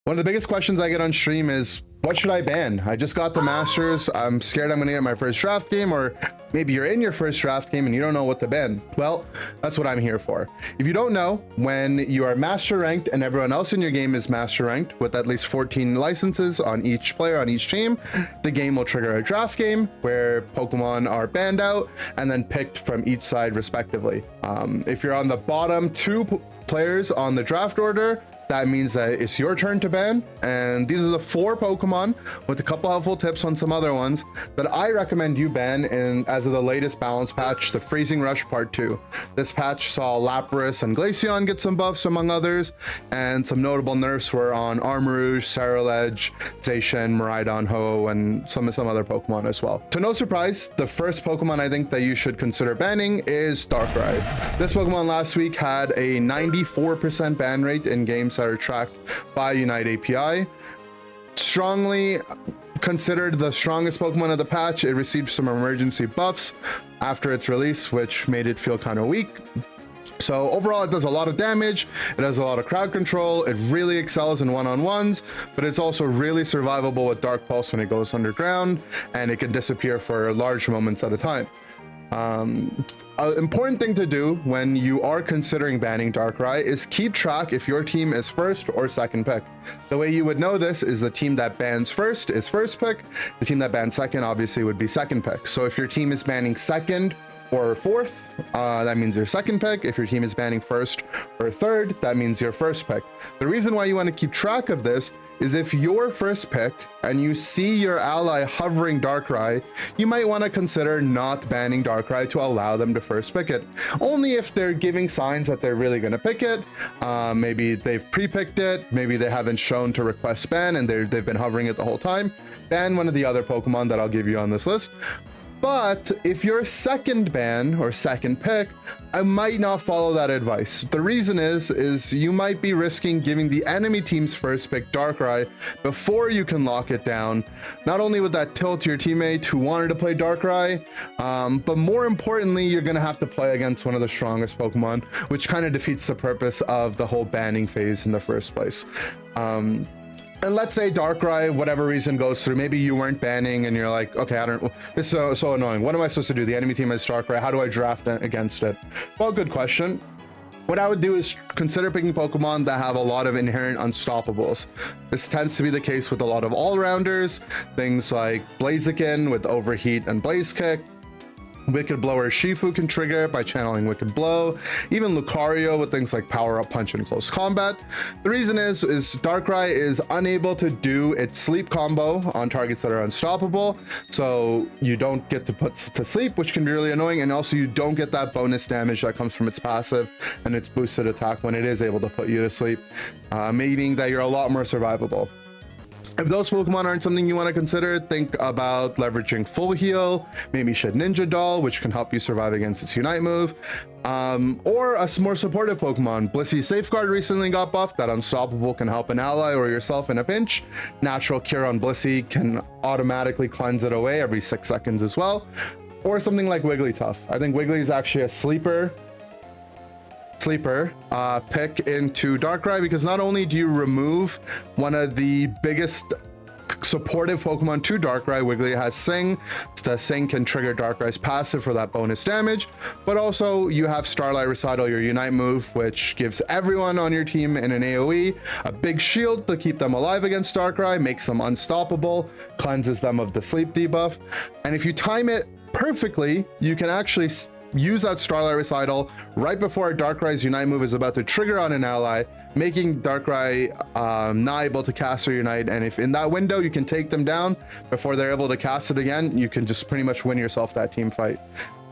One of the biggest questions I get on stream is, what should I ban? I just got the Masters. I'm scared I'm gonna get my first draft game, or maybe you're in your first draft game and you don't know what to ban. Well, that's what I'm here for. If you don't know, when you are master ranked and everyone else in your game is master ranked with at least 14 licenses on each player on each team, the game will trigger a draft game where Pokemon are banned out and then picked from each side respectively. If you're on the bottom two players on the draft order, that means that it's your turn to ban, and these are the 4 Pokemon with a couple helpful tips on some other ones that I recommend you ban in as of the latest balance patch, the Freezing Rush Part 2. This patch saw Lapras and Glaceon get some buffs among others, and some notable nerfs were on Armarouge, Ceruledge, Zacian, Miraidon, Ho, and some other Pokemon as well. To no surprise, the first Pokemon I think that you should consider banning is Darkrai. This Pokemon last week had a 94% ban rate in games that are tracked by Unite API. Strongly considered the strongest Pokemon of the patch. It received some emergency buffs after its release, which made it feel kind of weak. So overall, it does a lot of damage, it has a lot of crowd control, it really excels in one-on-ones, but it's also really survivable with Dark Pulse when it goes underground, and it can disappear for large moments at a time. An important thing to do when you are considering banning Darkrai is keep track if your team is first or second pick. The way you would know this is the team that bans first is first pick, the team that bans second obviously would be second pick. So if your team is banning second or fourth, that means your second pick. If your team is banning first or third, that means your first pick. The reason why you want to keep track of this is if you're first pick and you see your ally hovering Darkrai, you might want to consider not banning Darkrai to allow them to first pick it. Only if they're giving signs that they're really going to pick it. Maybe they've pre-picked it, maybe they haven't shown to request ban and they've been hovering it the whole time. Ban one of the other Pokemon that I'll give you on this list. But if you're second ban or second pick, I might not follow that advice. The reason is you might be risking giving the enemy team's first pick Darkrai before you can lock it down. Not only would that tilt your teammate who wanted to play Darkrai, but more importantly, you're gonna have to play against one of the strongest Pokemon, which kind of defeats the purpose of the whole banning phase in the first place. And let's say Darkrai, whatever reason goes through, maybe you weren't banning and you're like, okay, this is so annoying. What am I supposed to do? The enemy team has Darkrai. How do I draft against it? Well, good question. What I would do is consider picking Pokemon that have a lot of inherent unstoppables. This tends to be the case with a lot of all-rounders, things like Blaziken with Overheat and Blaze Kick. Wicked Blower Shifu can trigger by channeling Wicked Blow, even Lucario with things like Power Up Punch in close combat. The reason is Darkrai is unable to do its sleep combo on targets that are unstoppable, so you don't get to put to sleep, which can be really annoying, and also you don't get that bonus damage that comes from its passive and its boosted attack when it is able to put you to sleep, meaning that you're a lot more survivable. If those Pokemon aren't something you want to consider, think about leveraging Full Heal, maybe Shed Ninja Doll, which can help you survive against its Unite move, or a more supportive Pokemon. Blissey's Safeguard recently got buffed. That Unstoppable can help an ally or yourself in a pinch. Natural Cure on Blissey can automatically cleanse it away every 6 seconds as well. Or something like Wigglytuff. I think Wiggly is actually a sleeper pick into Darkrai, because not only do you remove one of the biggest supportive Pokemon to Darkrai, Wiggly has Sing. The Sing can trigger Darkrai's passive for that bonus damage, but also you have Starlight Recital, your Unite move, which gives everyone on your team in an AoE a big shield to keep them alive against Darkrai, makes them unstoppable, cleanses them of the sleep debuff, and if you time it perfectly, you can actually use that Starlight Recital right before Darkrai's Unite move is about to trigger on an ally, making Darkrai not able to cast or Unite, and if in that window you can take them down before they're able to cast it again, you can just pretty much win yourself that team fight.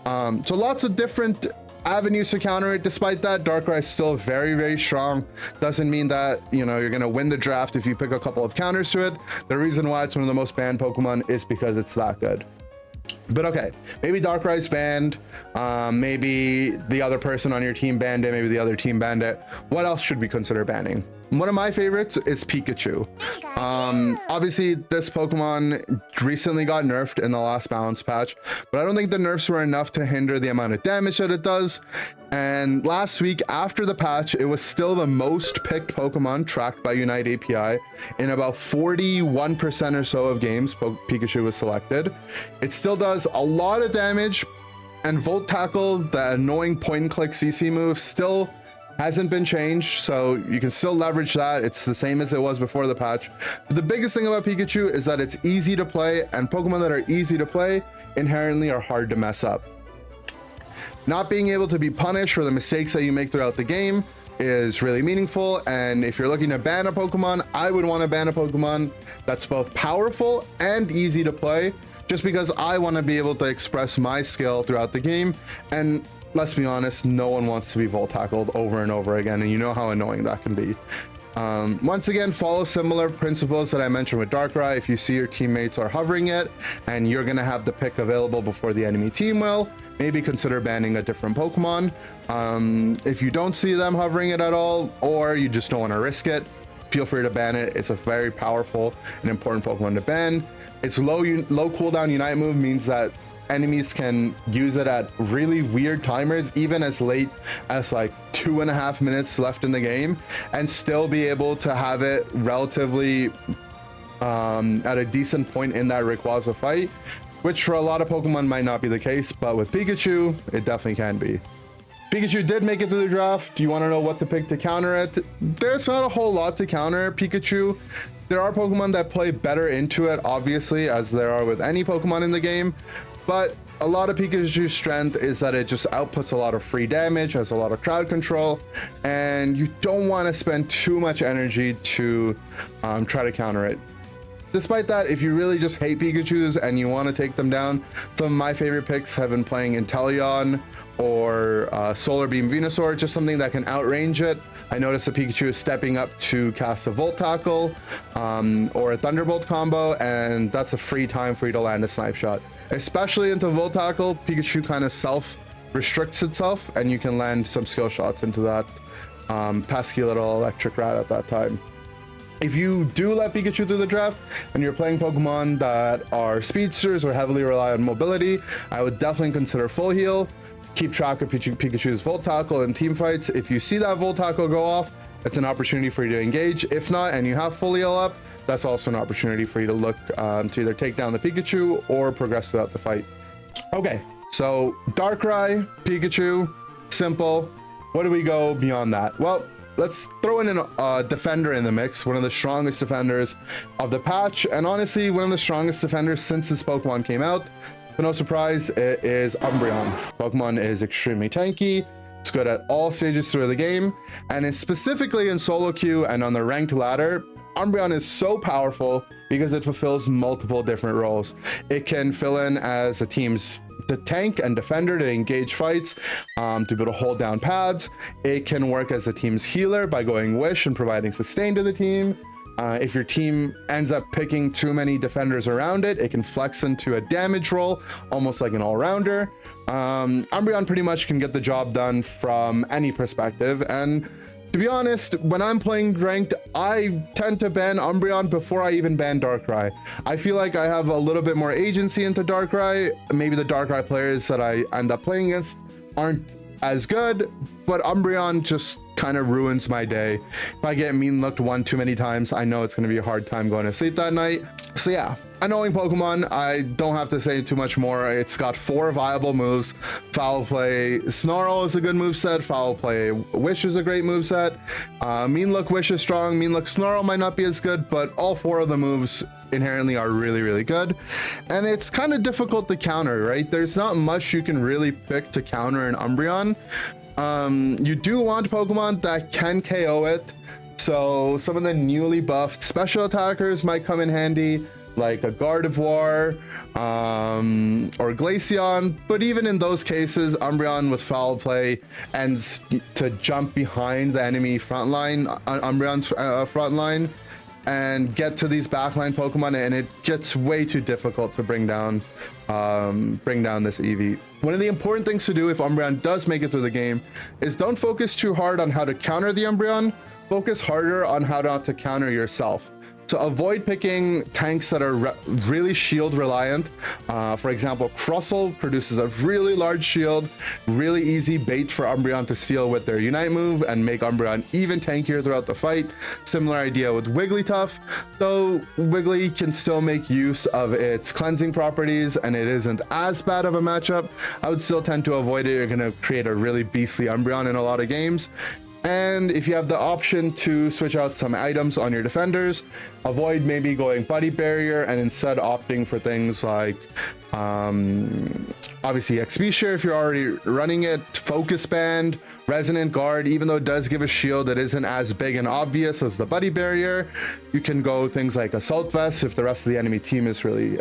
So lots of different avenues to counter it. Despite that, Darkrai is still very, very strong. Doesn't mean that, you know, you're gonna win the draft if you pick a couple of counters to it. The reason why it's one of the most banned Pokemon is because it's that good. But okay, maybe Darkrai's banned, maybe the other person on your team banned it, maybe the other team banned it. What else should we consider banning? One of my favorites is Pikachu. Obviously this Pokemon recently got nerfed in the last balance patch, but I don't think the nerfs were enough to hinder the amount of damage that it does. And last week after the patch, it was still the most picked Pokemon tracked by Unite API. In about 41% or so of games, Pikachu was selected. It still does a lot of damage, and Volt Tackle, the annoying point and click CC move, still hasn't been changed, so you can still leverage that. It's the same as it was before the patch. But the biggest thing about Pikachu is that it's easy to play, and Pokemon that are easy to play inherently are hard to mess up. Not being able to be punished for the mistakes that you make throughout the game is really meaningful, and if you're looking to ban a Pokemon, I would want to ban a Pokemon that's both powerful and easy to play, just because I want to be able to express my skill throughout the game. And let's be honest, no one wants to be Volt Tackled over and over again, and you know how annoying that can be. Once again, follow similar principles that I mentioned with Darkrai. If you see your teammates are hovering it and you're going to have the pick available before the enemy team will, maybe consider banning a different Pokemon. If you don't see them hovering it at all, or you just don't want to risk it, feel free to ban it. It's a very powerful and important Pokemon to ban. Its low cooldown Unite move means that enemies can use it at really weird timers, even as late as like 2.5 minutes left in the game, and still be able to have it relatively at a decent point in that Rayquaza fight, which for a lot of Pokemon might not be the case, but with Pikachu, it definitely can be. Pikachu did make it through the draft. Do you want to know what to pick to counter it? There's not a whole lot to counter Pikachu. There are Pokemon that play better into it, obviously, as there are with any Pokemon in the game. But a lot of Pikachu's strength is that it just outputs a lot of free damage, has a lot of crowd control, and you don't want to spend too much energy to try to counter it. Despite that, if you really just hate Pikachus and you want to take them down, some of my favorite picks have been playing Inteleon or Solar Beam Venusaur, just something that can outrange it. I noticed that Pikachu is stepping up to cast a Volt Tackle or a Thunderbolt combo, and that's a free time for you to land a Snipe Shot. Especially into Volt Tackle, Pikachu kind of self-restricts itself, and you can land some skill shots into that pesky little electric rat at that time. If you do let Pikachu through the draft and you're playing Pokemon that are speedsters or heavily rely on mobility, I would definitely consider Full Heal. Keep track of Pikachu's Volt Tackle in team fights. If you see that Volt Tackle go off, it's an opportunity for you to engage. If not, and you have Full Heal up, that's also an opportunity for you to look to either take down the Pikachu or progress throughout the fight. Okay, so Darkrai, Pikachu, simple. What do we go beyond that? Well, let's throw in a defender in the mix, one of the strongest defenders of the patch, and honestly, one of the strongest defenders since this Pokemon came out. But no surprise, it is Umbreon. Pokemon is extremely tanky. It's good at all stages through the game, and is specifically in solo queue and on the ranked ladder. Umbreon is so powerful because it fulfills multiple different roles. It can fill in as a team's the tank and defender to engage fights, to be able to hold down pads. It can work as a team's healer by going Wish and providing sustain to the team. If your team ends up picking too many defenders around it, it can flex into a damage role, almost like an all-rounder. Umbreon pretty much can get the job done from any perspective, and to be honest, when I'm playing ranked, I tend to ban Umbreon before I even ban Darkrai. I feel like I have a little bit more agency into Darkrai. Maybe the Darkrai players that I end up playing against aren't as good, but Umbreon just kind of ruins my day. If I get mean looked one too many times, I know it's going to be a hard time going to sleep that night. So yeah, annoying Pokemon. I don't have to say too much more. It's got 4 viable moves. Foul Play Snarl is a good moveset. Foul Play Wish is a great moveset. Mean Look Wish is strong. Mean Look Snarl might not be as good, but all 4 of the moves inherently are really, really good. And it's kind of difficult to counter, right? There's not much you can really pick to counter an Umbreon. You do want Pokemon that can KO it. So some of the newly buffed special attackers might come in handy, like a Gardevoir or Glaceon. But even in those cases, Umbreon with Foul Play ends to jump behind the enemy front line, Umbreon's front line, and get to these backline Pokemon, and it gets way too difficult to bring down this EV. One of the important things to do if Umbreon does make it through the game is don't focus too hard on how to counter the Umbreon. focus harder on how not to counter yourself. So avoid picking tanks that are really shield reliant. For example, Crustle produces a really large shield, really easy bait for Umbreon to steal with their Unite move and make Umbreon even tankier throughout the fight. Similar idea with Wigglytuff, though Wiggly can still make use of its cleansing properties and it isn't as bad of a matchup. I would still tend to avoid it. You're going to create a really beastly Umbreon in a lot of games. And if you have the option to switch out some items on your defenders, avoid maybe going Buddy Barrier and instead opting for things like obviously XP Share if you're already running it, Focus Band, Resonant Guard. Even though it does give a shield that isn't as big and obvious as the Buddy Barrier, you can go things like Assault Vest if the rest of the enemy team is really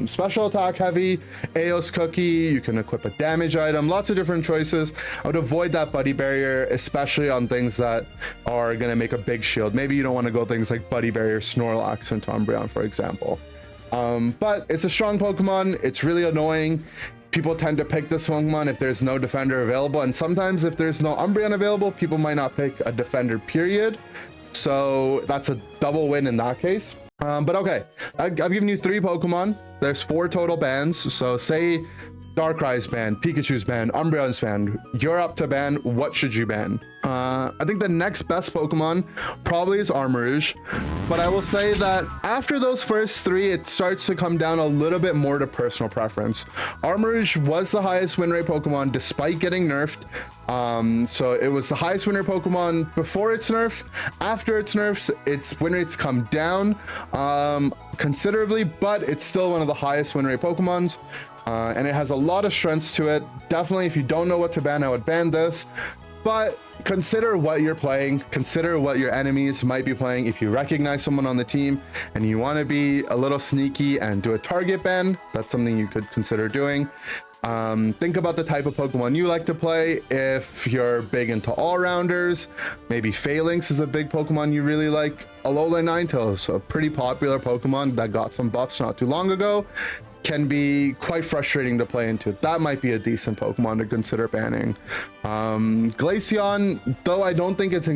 special attack heavy, Aeos Cookie, you can equip a damage item, lots of different choices. I would avoid that Buddy Barrier, especially on things that are going to make a big shield. Maybe you don't want to go things like Buddy Barrier, Snorlax into Umbreon, for example. But it's a strong Pokemon. It's really annoying. People tend to pick this Pokemon if there's no defender available, and sometimes if there's no Umbreon available, people might not pick a defender, period. So that's a double win in that case. But okay, I've given you 3 Pokemon. There's 4 total bans. So say Darkrai's banned, Pikachu's banned, Umbreon's banned. You're up to ban. What should you ban? I think the next best Pokemon probably is Armarouge, but I will say that after those first 3, it starts to come down a little bit more to personal preference. Armarouge was the highest win rate Pokemon despite getting nerfed. So it was the highest win rate Pokemon before its nerfs. After its nerfs, its win rates come down considerably, but it's still one of the highest win rate Pokemons. And it has a lot of strengths to it. Definitely, if you don't know what to ban, I would ban this. But consider what you're playing, consider what your enemies might be playing. If you recognize someone on the team and you want to be a little sneaky and do a target ban, that's something you could consider doing. Think about the type of Pokemon you like to play. If you're big into all-rounders, maybe Phalanx is a big Pokemon you really like. Alola Ninetales, a pretty popular Pokemon that got some buffs not too long ago, can be quite frustrating to play into. That might be a decent Pokemon to consider banning. Glaceon, though I don't think it's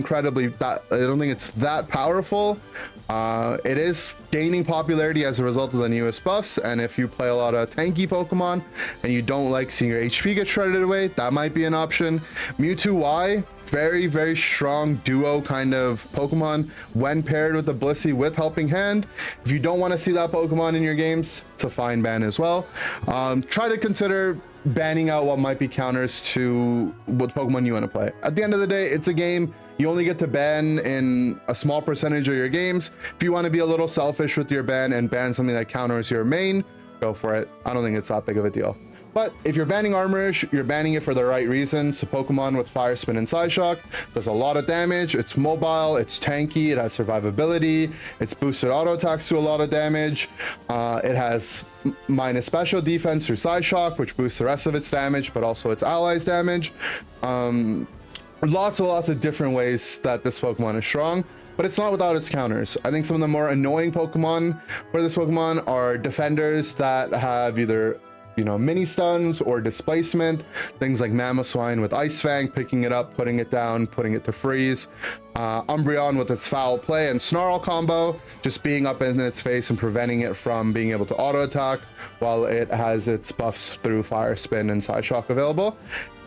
that powerful. It is gaining popularity as a result of the newest buffs, and if you play a lot of tanky Pokemon and you don't like seeing your HP get shredded away, that might be an option. Mewtwo Y, very, very strong duo kind of Pokemon when paired with the Blissey with Helping Hand. If you don't want to see that Pokemon in your games, it's a fine ban as well. Try to consider banning out what might be counters to what Pokemon you want to play. At the end of the day, it's a game. You only get to ban in a small percentage of your games. If you want to be a little selfish with your ban and ban something that counters your main, go for it. I don't think it's that big of a deal. But if you're banning Armarouge, you're banning it for the right reasons. So Pokemon with Fire Spin and Psyshock does a lot of damage. It's mobile, it's tanky, it has survivability, it's boosted auto attacks to a lot of damage. It has minus special defense through Psyshock, which boosts the rest of its damage, but also its allies' damage. Lots of different ways that this Pokemon is strong, but it's not without its counters. I think some of the more annoying Pokemon for this Pokemon are defenders that have either mini stuns or displacement, things like Mamoswine with Ice Fang, picking it up, putting it down, putting it to freeze. Umbreon with its Foul Play and Snarl combo, just being up in its face and preventing it from being able to auto attack while it has its buffs through Fire Spin and Psyshock available.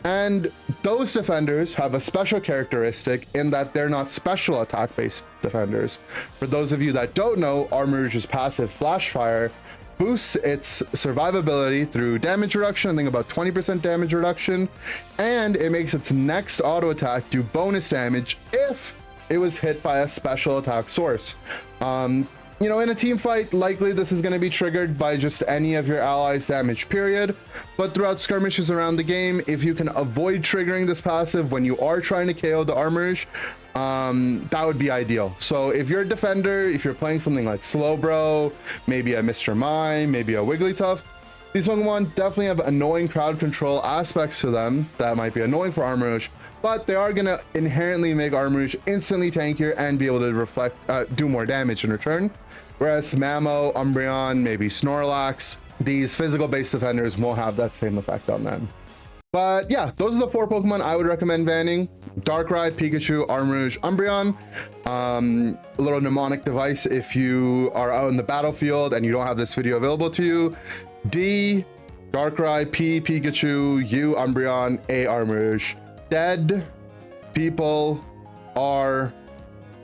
And those defenders have a special characteristic in that they're not special attack based defenders. For those of you that don't know, Armarouge's passive Flash Fire boosts its survivability through damage reduction, I think about 20% damage reduction, and it makes its next auto attack do bonus damage if it was hit by a special attack source. In a team fight, likely this is going to be triggered by just any of your allies' damage, period. But throughout skirmishes around the game, if you can avoid triggering this passive when you are trying to KO the Armarouge, that would be ideal. So if you're a defender, if you're playing something like Slowbro, maybe a Mr. Mime, maybe a Wigglytuff, these Pokemon definitely have annoying crowd control aspects to them that might be annoying for Armarouge, but they are going to inherently make Armarouge instantly tankier and be able to do more damage in return. Whereas Mamo, Umbreon, maybe Snorlax, these physical based defenders won't have that same effect on them. But yeah, those are the 4 Pokemon I would recommend banning. Darkrai, Pikachu, Armarouge, Umbreon. A little mnemonic device if you are out in the battlefield and you don't have this video available to you. D, Darkrai, P, Pikachu, U, Umbreon, A, Armarouge. Dead people are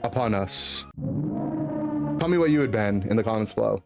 upon us. Tell me what you would ban in the comments below.